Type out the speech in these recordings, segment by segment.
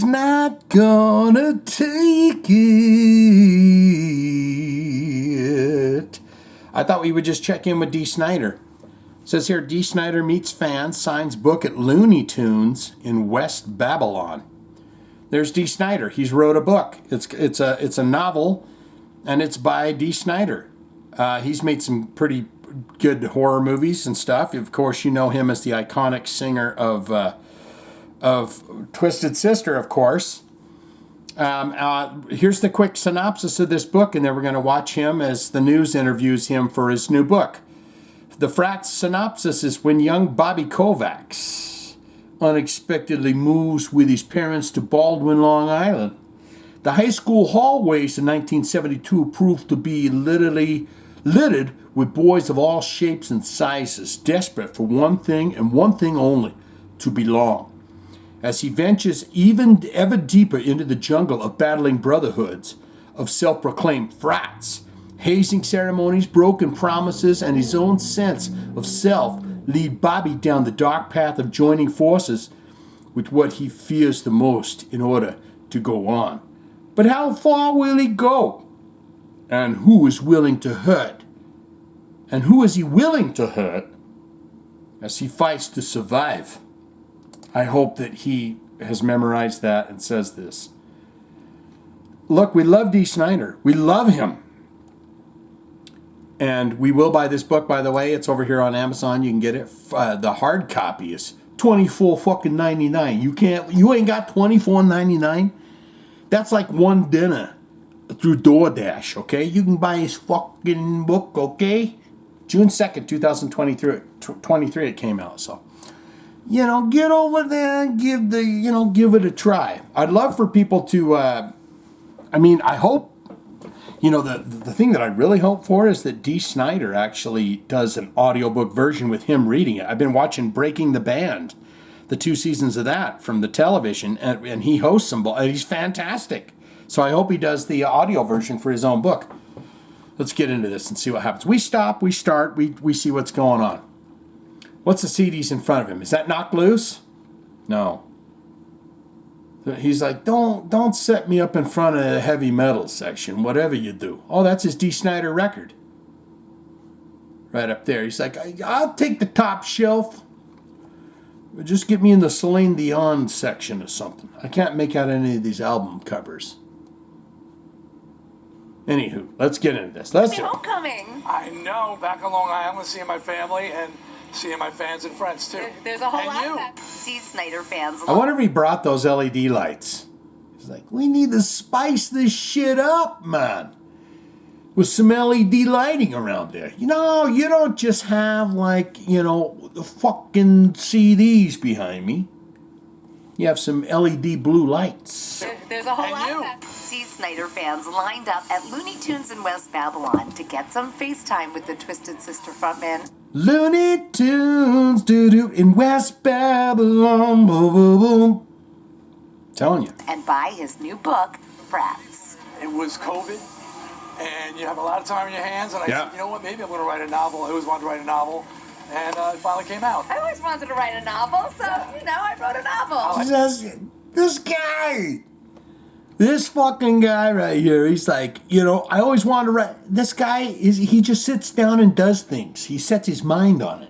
He's not gonna take it. I thought we would just check in with Dee Snider. It says here, Dee Snider meets fans, signs book at Looney Tunes in West Babylon. There's Dee Snider. He's wrote a book. It's a novel, and it's by Dee Snider. He's made some pretty good horror movies and stuff. Of course, you know him as the iconic singer of Twisted Sister, of course. Here's the quick synopsis of this book, and then we're going to watch him as the Newz interviews him for his new book. The Frats synopsis is when young Bobby Kovacs unexpectedly moves with his parents to Baldwin, Long Island. The high school hallways in 1972 proved to be literally littered with boys of all shapes and sizes, desperate for one thing and one thing only, to belong. As he ventures ever deeper into the jungle of battling brotherhoods, of self-proclaimed frats, hazing ceremonies, broken promises, and his own sense of self lead Bobby down the dark path of joining forces with what he fears the most in order to go on. But how far will he go? And who is willing to hurt? And who is he willing to hurt as he fights to survive? I hope that he has memorized that and says this. Look, we love Dee Snider. We love him. And we will buy this book, by the way. It's over here on Amazon. You can get it. The hard copy is $24.99. You ain't got $24.99? That's like one dinner through DoorDash, okay? You can buy his fucking book, okay? June 2nd, 2023 it came out, so. Get over there and give it a try. I'd love for people to, I hope, the thing that I really hope for is that Dee Snider actually does an audiobook version with him reading it. I've been watching Breaking the Band, the 2 seasons of that from the television, and he hosts them. He's fantastic. So I hope he does the audio version for his own book. Let's get into this and see what happens. We stop, we start, we see what's going on. What's the CDs in front of him? Is that Knock Loose? No. He's like, don't set me up in front of the heavy metal section, whatever you do. Oh, that's his Dee Snider record. Right up there. He's like, I'll take the top shelf. Just get me in the Celine Dion section or something. I can't make out any of these album covers. Anywho, let's get into this. Happy homecoming. I know. Back on Long Island, seeing my family and seeing my fans and friends, too. There's a whole lot of that. Dee Snider fans. I wonder if he brought those LED lights. He's like, we need to spice this shit up, man. With some LED lighting around there. You don't just have, the fucking CDs behind me. You have some LED blue lights. There's a whole lot of that. Dee Snider fans lined up at Looney Tunes in West Babylon to get some FaceTime with the Twisted Sister frontman. Looney Tunes, doo-doo, in West Babylon, boom, boom, boom. Telling you. And buy his new book, Frats. It was COVID, and you have a lot of time in your hands, and I said, you know what, maybe I'm going to write a novel. I always wanted to write a novel, and it finally came out. I always wanted to write a novel, so, I wrote a novel. This fucking guy right here, he's like, I always wanted to write. This guy, he just sits down and does things. He sets his mind on it.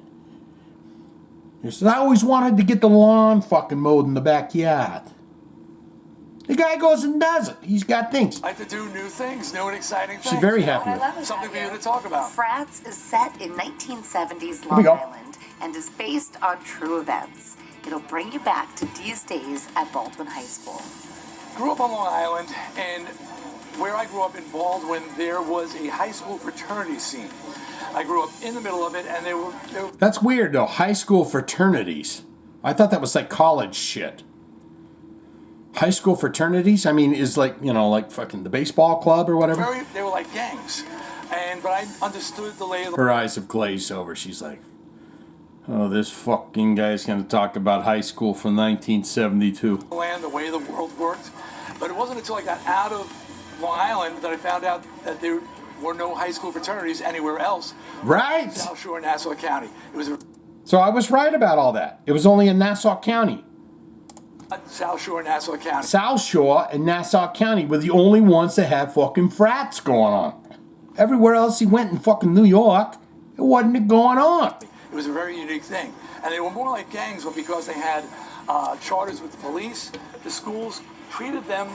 He says, I always wanted to get the lawn fucking mowed in the backyard. The guy goes and does it. He's got things. I like to do new things, new and exciting things. She's very happy with it. Something for you to talk about. Frats is set in 1970s Long Island and is based on true events. It'll bring you back to Dee's days at Baldwin High School. Grew up on Long Island, and where I grew up in Baldwin, there was a high school fraternity scene. I grew up in the middle of it, and they were That's weird, though. High school fraternities. I thought that was like college shit. High school fraternities? I mean, is like fucking the baseball club or whatever? They were like gangs. But I understood the lay of the... Her eyes have glazed over. She's like, oh, this fucking guy's going to talk about high school from 1972. The way the world worked. But it wasn't until I got out of Long Island that I found out that there were no high school fraternities anywhere else. Right. South Shore, Nassau County. So I was right about all that. It was only in Nassau County. South Shore, Nassau County. South Shore and Nassau County were the only ones that had fucking frats going on. Everywhere else he went in fucking New York, it wasn't going on. It was a very unique thing. And they were more like gangs, but because they had charters with the police, the schools treated them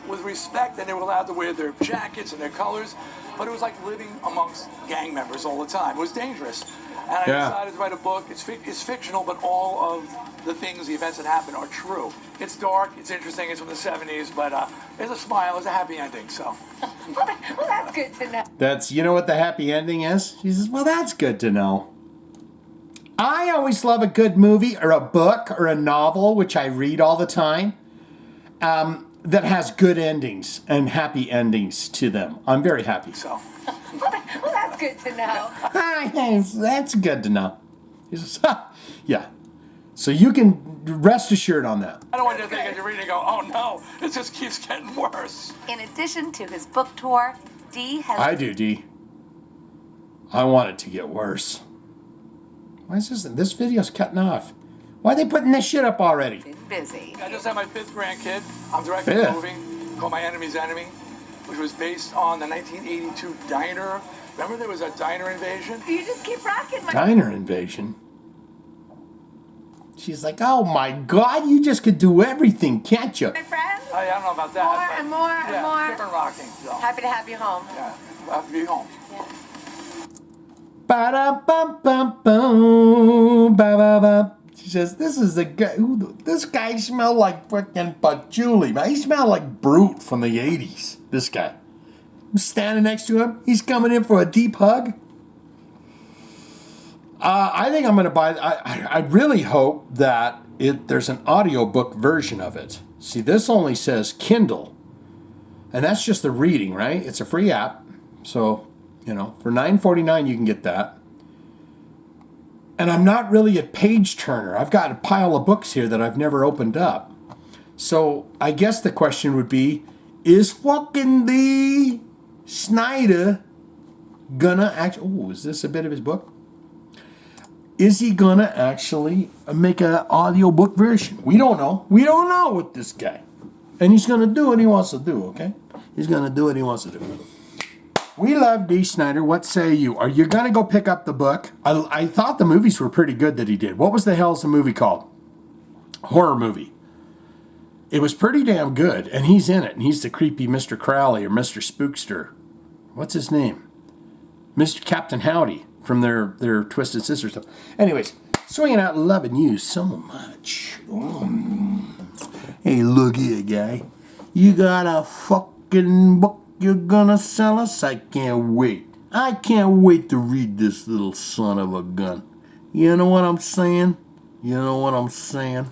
with respect, and they were allowed to wear their jackets and their colors. But it was like living amongst gang members all the time. It was dangerous. And I decided to write a book. It's fictional, but all of the things, the events that happened are true. It's dark, it's interesting, it's from the 70s, but there's a smile, there's a happy ending, so. Well, that's good to know. That's, you know what the happy ending is? She says, well, that's good to know. I always love a good movie or a book or a novel, which I read all the time, that has good endings and happy endings to them. I'm very happy. So. Well, that's good to know. That's good to know. He says, yeah. So you can rest assured on that. I don't want you to think as you're reading and go, oh no, it just keeps getting worse. In addition to his book tour, Dee has... I do, Dee. I want it to get worse. Why is this video's cutting off? Why are they putting this shit up already? been busy. I just had my 5th grandkid. I'm directing a movie called My Enemy's Enemy, which was based on the 1982 diner. Remember there was a diner invasion? You just keep rocking my... Diner invasion? She's like, oh my God, you just could do everything, can't you? My friend? I don't know about that. More but and more and yeah, more. different rocking. So. Happy to have you home. Yeah, I'll have to be home. Yeah. Ba-da-bum-bum-boom, ba-ba-ba. She says, this is the guy, this guy smelled like frickin' patchouli, man. He smelled like Brute from the 80s, this guy. I'm standing next to him. He's coming in for a deep hug. I think I'm going to buy, I really hope that there's an audiobook version of it. See, this only says Kindle. And that's just the reading, right? It's a free app. So, you know, for $9.49 you can get that. And I'm not really a page turner. I've got a pile of books here that I've never opened up. So I guess the question would be, is fucking Dee Snider gonna actually... Oh, is this a bit of his book? Is he gonna actually make an audiobook version? We don't know. We don't know with this guy. And he's gonna do what he wants to do, okay? He's gonna do what he wants to do. We love Dee Snider. What say you? Are you gonna go pick up the book? I thought the movies were pretty good that he did. What was the hell's the movie called? Horror movie. It was pretty damn good, and he's in it. And he's the creepy Mr. Crowley or Mr. Spookster. What's his name? Mr. Captain Howdy from their Twisted Sister stuff. Anyways, swinging out loving you so much. Hey, look here, guy. You got a fucking book you're gonna sell us? I can't wait. I can't wait to read this little son of a gun. You know what I'm saying? You know what I'm saying?